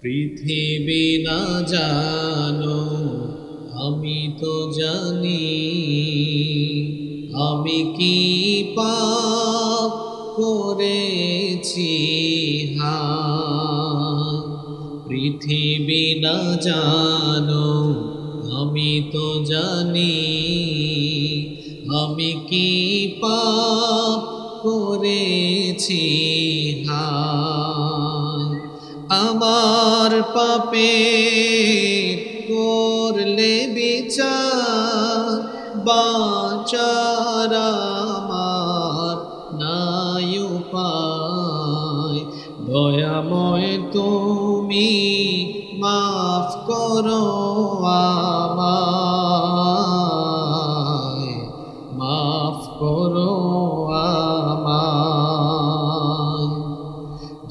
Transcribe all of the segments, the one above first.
পৃথিবী না জানো আমি তো জানি, আমি কি পাপ করেছি হায়। পৃথিবী না জানো আমি তো জানি, আমি কি পাপ করেছি হায়। আমার পাপের করলে বিচার, বাঁচার আমার নাই উপায়। দয়াময় তুমি মাফ করো আমায়, মাফ করো আমায়।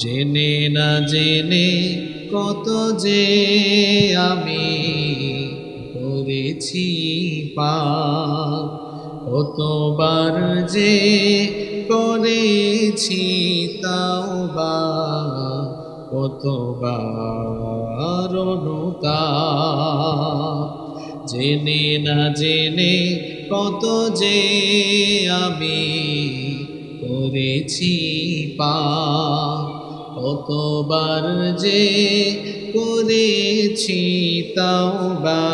জেনে না জেনে কত যে আমি করেছি পাপ, কতবার যে করেছি তাওবা, কতবার অনুতাপ। জেনে না জেনে কত যে আমি করেছি পাপ, কতবার যে করেছি তাওবা,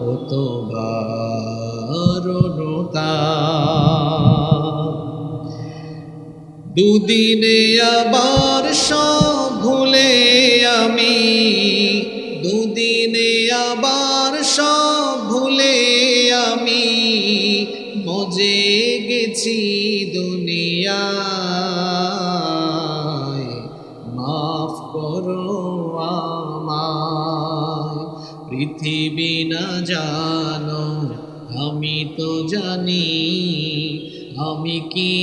কতবার অনুতাপ। দুদিনে আবার সব ভুলে আমি, দুদিনে আবার সব ভুলে আমি মজে গেছি দুনিয়ায়। মাফ করো আমায়। পৃথিবী না জানো আমি তো জানি, আমি কি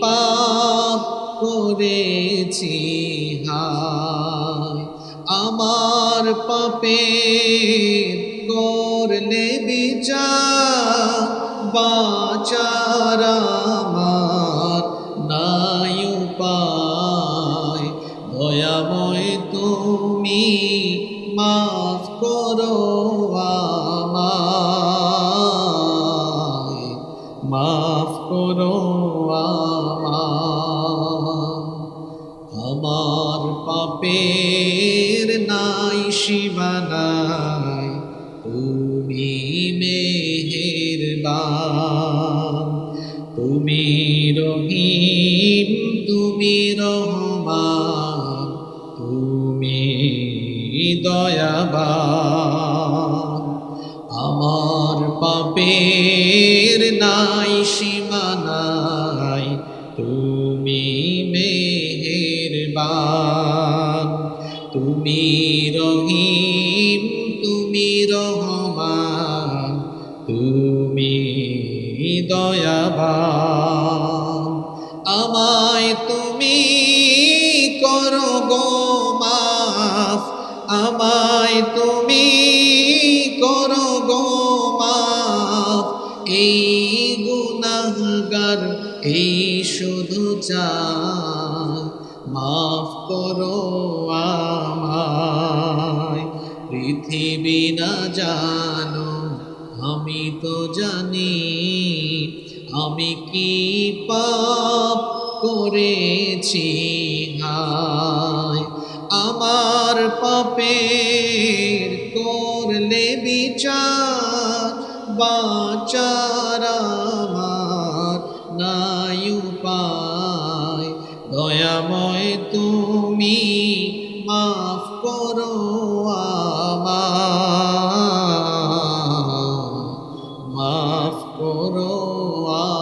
পাপ করেছি হায়। আমার পাপের করলে বিচার, বাঁচার আমার নাই উপায়। দয়াময় তুমি মাফ করো আমায়, মাফ করো আমায়। আমার পাপের নাই সীমানাই, তুমি মেহেরবান। তুমি রহিম, তুমি রহমান, তুমি দয়াবান। আমার পাপের নাই সীমানাই, তুমি মেহেরবান। তুমি রহিম, তুমি রহমান, তুমি দয়াবান। আমায় তুমি করো গো মাফ, আমায় তুমি করো গো মাফ। এই গুনাহগার এই শুধু চায়, মাফ করো আমায়। পৃথিবী না জানো আমি তো জানি, আমি কি পাপ করেছি হায়। আমার পাপের করলে বিচার, বাঁচার আমার নাই উপায়। দয়াময় তুমি মাফ করো আমায়, মাফ করো আমায়।